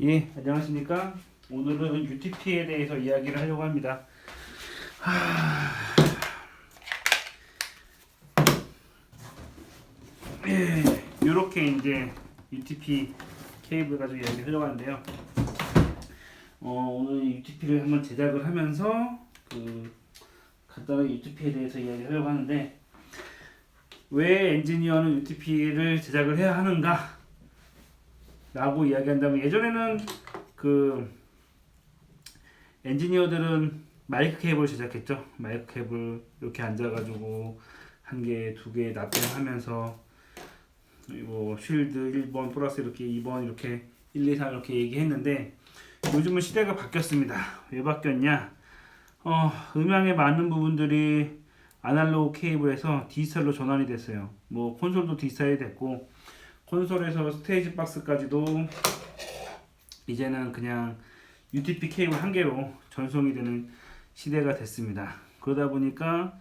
예, 안녕하십니까? 오늘은 UTP에 대해서 이야기를 하려고 합니다. 예, 이렇게 이제 UTP 케이블 가지고 이야기를 하려고 하는데요. 오늘 UTP를 한번 제작을 하면서 간단하게 UTP에 대해서 이야기를 하려고 하는데, 왜 엔지니어는 UTP를 제작을 해야 하는가? 라고 이야기한다면, 예전에는 엔지니어들은 마이크 케이블 제작했죠. 마이크 케이블 이렇게 앉아가지고 한 개, 두 개 납땜하면서 뭐 쉴드 1번 플러스 이렇게 2번 이렇게 1, 2, 3 이렇게 얘기했는데, 요즘은 시대가 바뀌었습니다. 왜 바뀌었냐? 음향의 많은 부분들이 아날로그 케이블에서 디지털로 전환이 됐어요. 뭐 콘솔도 디지털이 됐고, 콘솔에서 스테이지 박스까지도 이제는 그냥 UTP 케이블 한 개로 전송이 되는 시대가 됐습니다. 그러다 보니까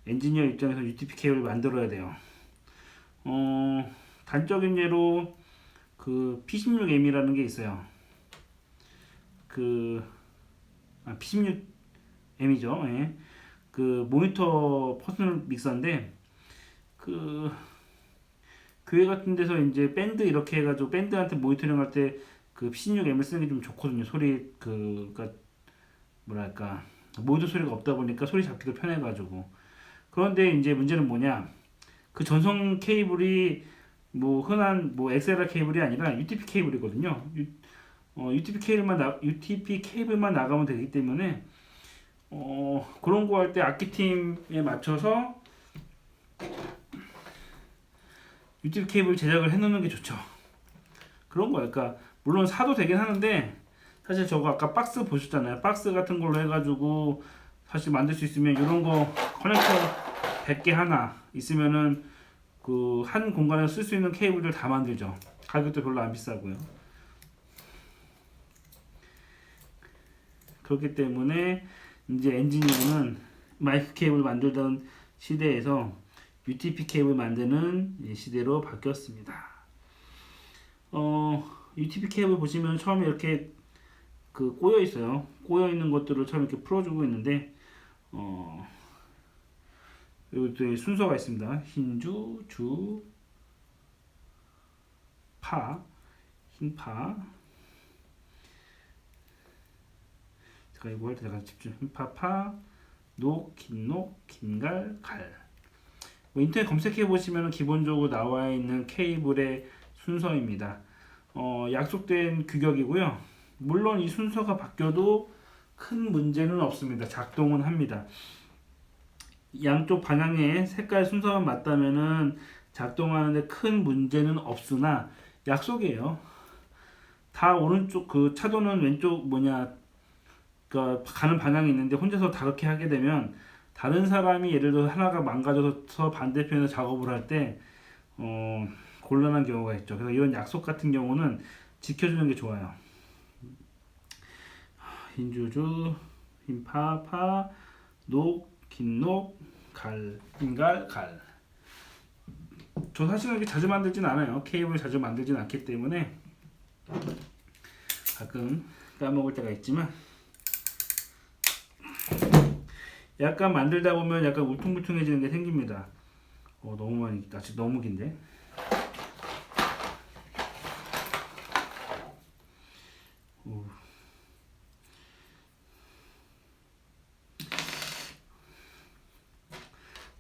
엔지니어 입장에서 UTP 케이블을 만들어야 돼요. 단적인 예로 P16M이라는 게 있어요. P16M이죠. 예. 모니터 퍼스널 믹서인데, 교회 같은 데서 이제 밴드 이렇게 해가지고 밴드한테 모니터링 할 때 P16M을 쓰는 게 좀 좋거든요. 소리 그니까 뭐랄까 모두 소리가 없다 보니까 소리 잡기도 편해가지고. 그런데 이제 문제는 뭐냐? 전송 케이블이 뭐 흔한 뭐 XLR 케이블이 아니라 UTP 케이블이거든요. UTP 케이블만 나가면 되기 때문에 그런 거 할 때 악기팀에 맞춰서 UTP 케이블 제작을 해놓는 게 좋죠. 그런 거야. 그러니까 물론 사도 되긴 하는데, 사실 저거 아까 박스 보셨잖아요. 박스 같은 걸로 해가지고 사실 만들 수 있으면, 이런 거 커넥터 100개 하나 있으면은 한 공간에 쓸 수 있는 케이블들 다 만들죠. 가격도 별로 안 비싸고요. 그렇기 때문에 이제 엔지니어는 마이크 케이블 만들던 시대에서 UTP 케이블 만드는 시대로 바뀌었습니다. UTP 케이블 보시면 처음에 이렇게 꼬여 있어요. 꼬여 있는 것들을 처음 이렇게 풀어주고 있는데, 여기 순서가 있습니다. 흰주, 주, 파, 흰파. 제가 이거 할 때 제가 집중. 흰파, 파, 녹, 긴갈, 갈. 뭐 인터넷 검색해 보시면 기본적으로 나와 있는 케이블의 순서입니다. 약속된 규격이고요. 물론 이 순서가 바뀌어도 큰 문제는 없습니다. 작동은 합니다. 양쪽 방향의 색깔 순서가 맞다면은 작동하는데 큰 문제는 없으나, 약속이에요. 다 오른쪽 차도는 왼쪽 가는 방향이 있는데 혼자서 다르게 하게 되면, 다른 사람이 예를 들어 하나가 망가져서 반대편에서 작업을 할 때 곤란한 경우가 있죠. 그래서 이런 약속 같은 경우는 지켜주는 게 좋아요. 흰주주, 흰파, 파, 녹, 긴녹, 갈, 흰갈, 갈. 저 사실은 이렇게 자주 만들진 않아요. 케이블 자주 만들진 않기 때문에 가끔 까먹을 때가 있지만, 약간 만들다 보면 약간 울퉁불퉁해지는 게 생깁니다. 너무 많이, 아직 너무 긴데.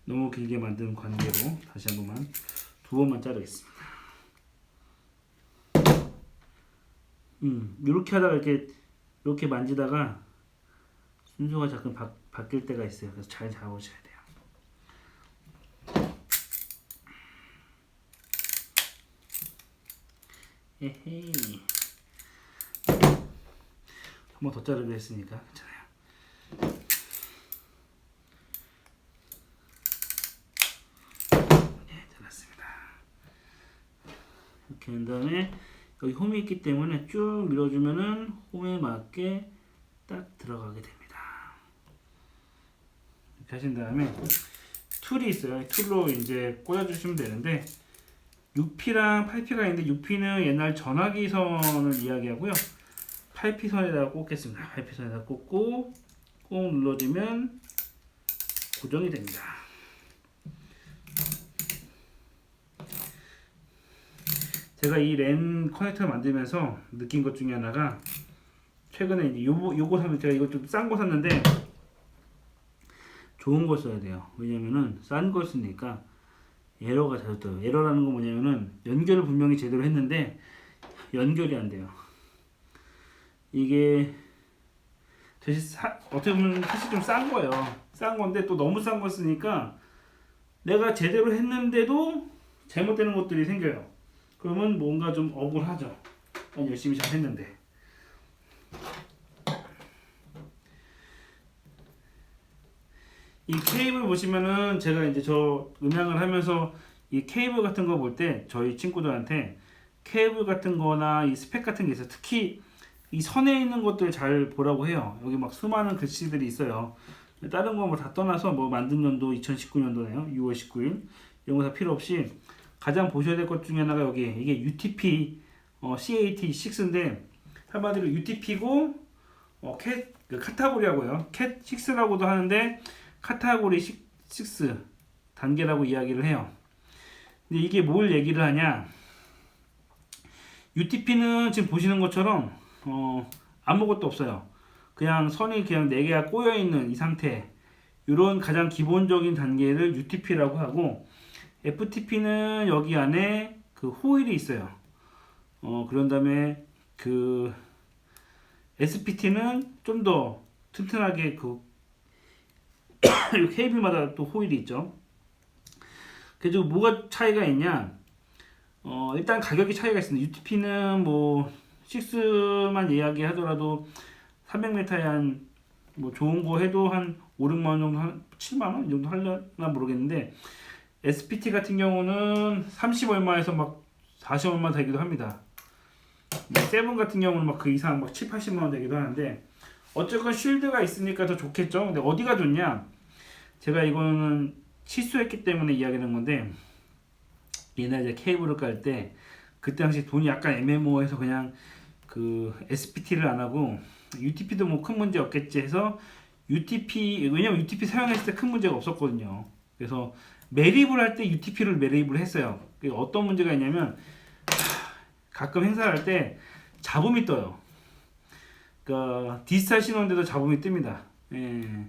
너무 길게 만든 관계로 다시 한 번만, 두 번만 자르겠습니다. 이렇게 하다가 이렇게 만지다가 순서가 잠깐 바뀔 때가 있어요. 그래서 잘 잡으셔야 돼요. 에헤이. 한 번 더 자르기로 했으니까 괜찮아요. 네, 잘랐습니다. 이렇게 한 다음에 여기 홈이 있기 때문에 쭉 밀어주면은 홈에 맞게 딱 들어가게 됩니다. 이렇게 하신 다음에 툴이 있어요. 툴로 이제 꽂아주시면 되는데, 6P랑 8P가 있는데 6P는 옛날 전화기 선을 이야기하고요. 8P 선에다가 꽂겠습니다. 8P 선에다가 꽂고 꾹 눌러주면 고정이 됩니다. 제가 이 랜 커넥터를 만들면서 느낀 것 중에 하나가, 최근에 이제 요거 사면, 제가 이거 좀 싼 거 샀는데 좋은 걸 써야 돼요. 왜냐면은 싼 걸 쓰니까 에러가 자주 떠요. 에러라는 건 뭐냐면은 연결을 분명히 제대로 했는데 연결이 안 돼요. 이게 어떻게 보면 사실 좀 싼 거예요. 싼 건데 또 너무 싼 거 쓰니까 내가 제대로 했는데도 잘못되는 것들이 생겨요. 그러면 뭔가 좀 억울하죠. 난 열심히 잘 했는데. 이 케이블 보시면은, 제가 이제 저 음향을 하면서 이 케이블 같은 거 볼 때 저희 친구들한테 케이블 같은 거나 이 스펙 같은 게 있어요. 특히 이 선에 있는 것들 잘 보라고 해요. 여기 막 수많은 글씨들이 있어요. 다른 거 뭐 다 떠나서 뭐 만든 연도 2019년도네요. 6월 19일. 이런 거 다 필요 없이 가장 보셔야 될 것 중에 하나가 여기, 이게 UTP CAT6인데 한마디로 UTP고 그 카타고리라고요. cat6라고도 하는데 카타고리 6 단계라고 이야기를 해요. 근데 이게 뭘 얘기를 하냐? UTP는 지금 보시는 것처럼 아무것도 없어요. 그냥 선이 그냥 4개가 꼬여 있는 이 상태. 이런 가장 기본적인 단계를 UTP라고 하고, FTP는 여기 안에 그 호일이 있어요. 그런 다음에 그 SPT는 좀 더 튼튼하게 그 케이블마다 또 호일이 있죠. 그래서 뭐가 차이가 있냐? 일단 가격이 차이가 있습니다. UTP는 뭐 6만 이야기하더라도 300m에 한 뭐 좋은 거 해도 한 5, 6만 원 정도, 한 7만 원 이 정도 하려나 모르겠는데, SPT 같은 경우는 30 얼마에서 막 40 얼마 되기도 합니다. 세븐 같은 경우는 막 그 이상 막 7, 80만 원 되기도 하는데, 어쨌건 쉴드가 있으니까 더 좋겠죠. 근데 어디가 좋냐? 제가 이거는 실수했기 때문에 이야기하는 건데, 옛날에 케이블을 깔 때 그때 당시 돈이 약간 애매모호해서 그냥 그 SPT를 안 하고 UTP도 뭐 큰 문제 없겠지 해서 UTP, 왜냐면 UTP 사용했을 때 큰 문제가 없었거든요. 그래서 매립을 할 때 UTP를 매립을 했어요. 어떤 문제가 있냐면, 가끔 행사할 때 잡음이 떠요. 그러니까 디지털 신호인데도 잡음이 뜹니다. 예.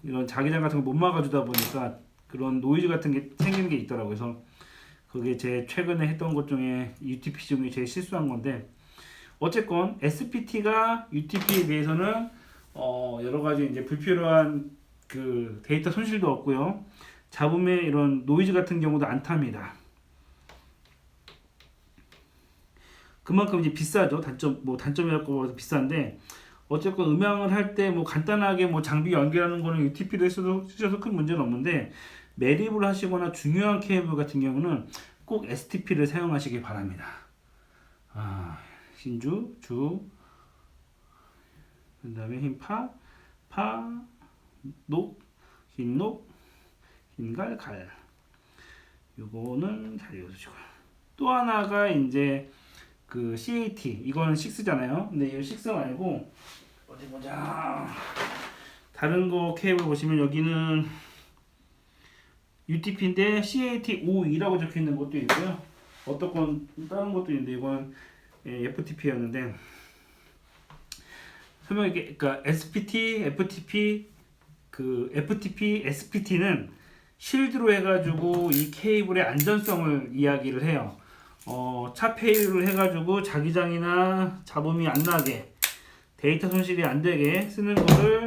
이런 자기장 같은 거 못 막아주다 보니까 그런 노이즈 같은 게 생기는 게 있더라고요. 그래서 그게 제 최근에 했던 것 중에 UTP 중에 제일 실수한 건데, 어쨌건 SPT가 UTP에 비해서는 여러 가지 이제 불필요한 그 데이터 손실도 없고요. 잡음의 이런 노이즈 같은 경우도 안 탑니다. 그만큼 이제 비싸죠. 단점이라고 비싼데, 어쨌건 음향을 할 때 뭐 간단하게 뭐 장비 연결하는 거는 UTP를 쓰셔서 큰 문제는 없는데, 매립을 하시거나 중요한 케이블 같은 경우는 꼭 STP를 사용하시기 바랍니다. 흰주, 그 다음에 흰파, 녹, 흰녹, 흰갈, 갈. 요거는 잘 읽어주시고요. 또 하나가 이제 그 CAT, 이거는 6잖아요. 근데 이 6 말고 어디 보자. 다른 거 케이블 보시면 여기는 UTP인데 CAT52라고 적혀 있는 것도 있고요. 어떤 건 다른 것도 있는데, 이건 FTP였는데 설명이, 그러니까 SPT, FTP, 그 FTP, SPT는 실드로 해가지고 이 케이블의 안전성을 이야기를 해요. 차폐율을 해가지고 자기장이나 잡음이 안 나게, 데이터 손실이 안 되게 쓰는 거를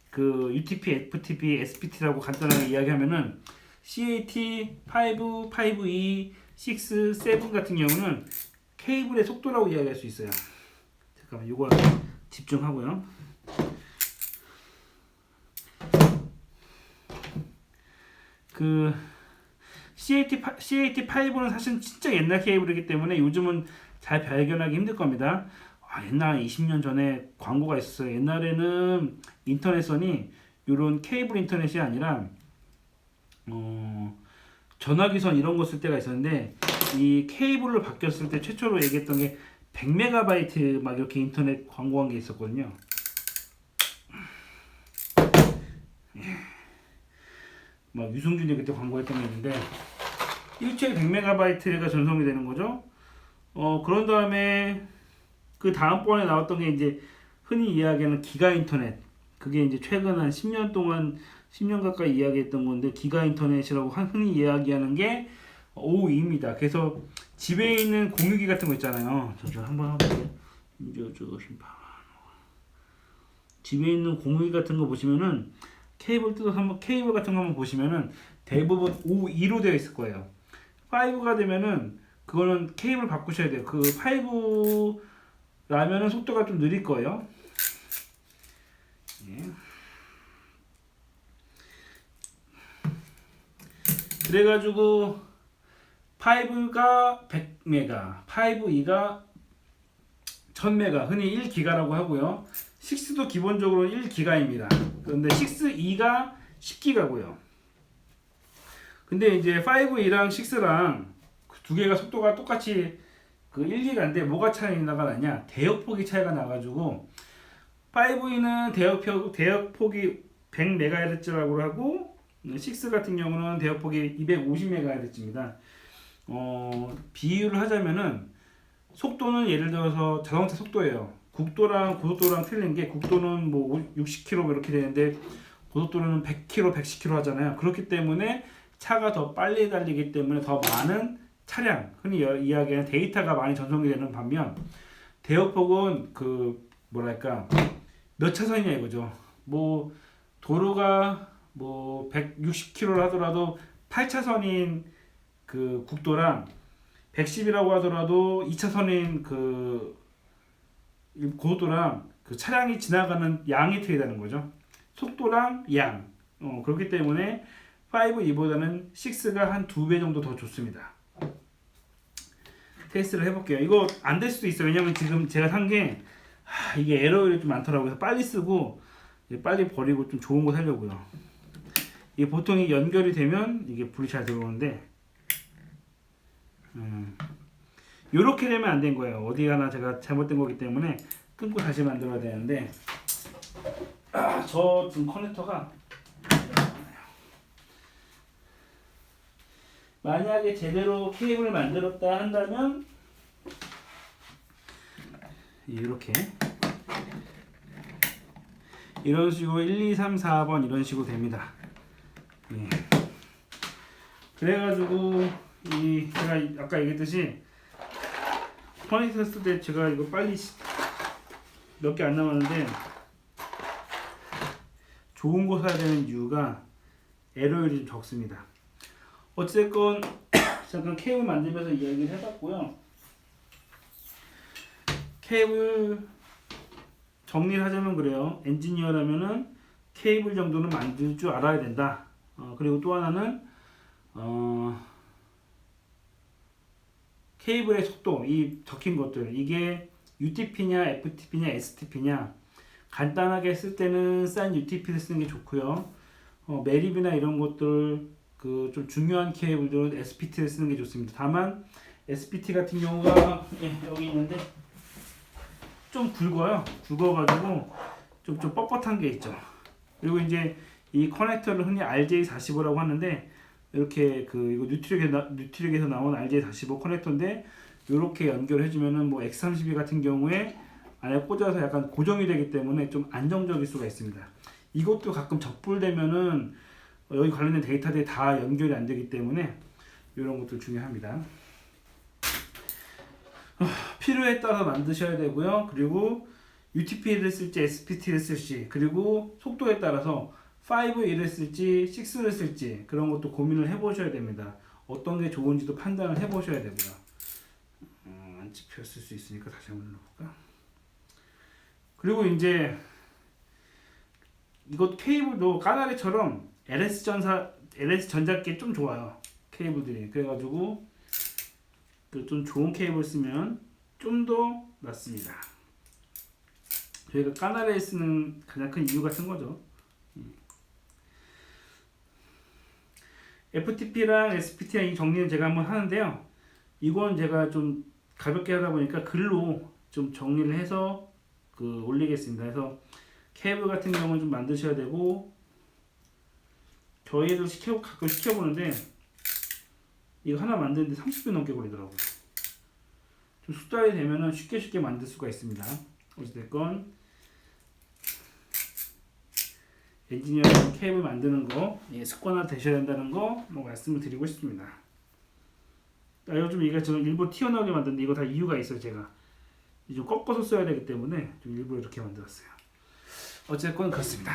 그 UTP, FTP, SPT라고 간단하게 이야기하면은, CAT 5, 5E, 6, 7 같은 경우는 케이블의 속도라고 이야기할 수 있어요. 잠깐만, 이거 집중하고요. 그 CAT5는 사실 진짜 옛날 케이블이기 때문에 요즘은 잘 발견하기 힘들 겁니다. 옛날 20년 전에 광고가 있었어요. 옛날에는 인터넷선이 이런 케이블 인터넷이 아니라 전화기선 이런 거 쓸 때가 있었는데 이 케이블로 바뀌었을 때 최초로 얘기했던 게 100메가바이트 막 이렇게 인터넷 광고한 게 있었거든요. 막 유승준이 그때 광고했던 게 있는데 일주일에 100메가바이트가 전송이 되는 거죠. 그런 다음에 그 다음번에 나왔던 게 이제 흔히 이야기하는 기가 인터넷. 그게 이제 최근 한 10년 동안 10년 가까이 이야기했던 건데 기가 인터넷이라고 흔히 이야기하는 게 5E입니다. 그래서 집에 있는 공유기 같은 거 있잖아요. 저 한번 해볼게요. 집에 있는 공유기 같은 거 보시면은 케이블 뜯어서 한번 케이블 같은 거 한번 보시면은 대부분 5E로 되어 있을 거예요. 5가 되면은 그거는 케이블 바꾸셔야 돼요. 그 5라면은 속도가 좀 느릴 거예요. 예. 그래가지고 5가 100메가, 5E가 1000메가, 흔히 1기가라고 하고요. 6도 기본적으로 1기가입니다. 그런데 6E가 10기가고요. 근데 이제 5E랑 6랑 두 개가 속도가 똑같이 그 1기가인데 뭐가 차이가 나냐? 대역폭이 차이가 나가지고 5E는 대역폭이 100MHz라고 하고 6 같은 경우는 대역폭이 250MHz입니다. 비유를 하자면은 속도는 예를 들어서 자동차 속도예요. 국도랑 고속도로랑 틀린 게 국도는 뭐 60km 이렇게 되는데 고속도로는 100km, 110km 하잖아요. 그렇기 때문에 차가 더 빨리 달리기 때문에 더 많은 차량, 흔히 이야기하는 데이터가 많이 전송이 되는 반면 대역폭은 그 뭐랄까 몇 차선이냐 이거죠. 뭐 도로가 뭐 160km를 하더라도 8차선인 그 국도랑 110이라고 하더라도 2차선인 그 고속도로랑 그 차량이 지나가는 양이 틀리다는 거죠. 속도랑 양. 그렇기 때문에 5E보다는 6가 한 2배 정도 더 좋습니다. 테스트를 해볼게요. 이거 안 될 수도 있어요. 왜냐면 지금 제가 산 게 이게 에러율이 좀 많더라고요. 그래서 빨리 쓰고 빨리 버리고 좀 좋은 거 사려고요. 이게 보통 연결이 되면 이게 불이 잘 들어오는데 요렇게 되면 안 된 거예요. 어디 하나 제가 잘못된 거기 때문에 끊고 다시 만들어야 되는데 저 지금 커넥터가 만약에 제대로 케이블을 만들었다 한다면 이렇게 이런 식으로 1, 2, 3, 4번 이런 식으로 됩니다. 예. 그래가지고 제가 아까 얘기했듯이 커넥터 했을 때 제가 이거 빨리 몇 개 안 남았는데 좋은 거 사야 되는 이유가 에러율이 좀 적습니다. 어쨌건 잠깐 케이블 만들면서 이야기를 해봤고요. 케이블 정리를 하자면 그래요. 엔지니어라면은 케이블 정도는 만들 줄 알아야 된다. 그리고 또 하나는 케이블의 속도, 이 적힌 것들 이게 UTP냐 FTP냐 STP냐 간단하게 쓸 때는 싼 UTP를 쓰는 게 좋고요. 매립이나 이런 것들 그 좀 중요한 케이블들은 SPT를 쓰는 게 좋습니다. 다만 SPT 같은 경우가 여기 있는데 좀 굵어요. 굵어가지고 좀 뻣뻣한 게 있죠. 그리고 이제 이 커넥터를 흔히 RJ45라고 하는데 이렇게 이거 뉴트릭에서 나온 RJ45 커넥터인데 이렇게 연결해주면은 뭐 X32 같은 경우에 안에 꽂아서 약간 고정이 되기 때문에 좀 안정적일 수가 있습니다. 이것도 가끔 적불되면은 여기 관련된 데이터들이 다 연결이 안 되기 때문에 이런 것도 중요합니다. 필요에 따라 만드셔야 되고요. 그리고 UTP를 쓸지 SPT를 쓸지 그리고 속도에 따라서 5E를 쓸지 6를 쓸지 그런 것도 고민을 해보셔야 됩니다. 어떤 게 좋은지도 판단을 해보셔야 되고요. 안 찍혔을 수 있으니까 다시 한번 눌러볼까? 그리고 이제 이것 케이블도 까나리처럼 LS전자께 좀 좋아요. 케이블들이. 그래가지고 좀 좋은 케이블 쓰면 좀 더 낫습니다. 저희가 까나리에 쓰는 가장 큰 이유 같은 거죠. FTP랑 SPT랑 이 정리는 제가 한번 하는데요. 이건 제가 좀 가볍게 하다 보니까 글로 좀 정리를 해서 올리겠습니다. 그래서 케이블 같은 경우는 좀 만드셔야 되고, 저희도 가끔 시켜보는데 이거 하나 만드는데 30분 넘게 걸리더라고요. 좀 숙달이 되면은 쉽게 만들 수가 있습니다. 어찌됐건 엔지니어 케이블 만드는 거 습관화 되셔야 된다는 거 말씀을 드리고 싶습니다. 요즘 이거 지금 일부 튀어나오게 만드는데 이거 다 이유가 있어요. 제가 좀 꺾어서 써야 되기 때문에 좀 일부러 이렇게 만들었어요. 어쨌건 그렇습니다.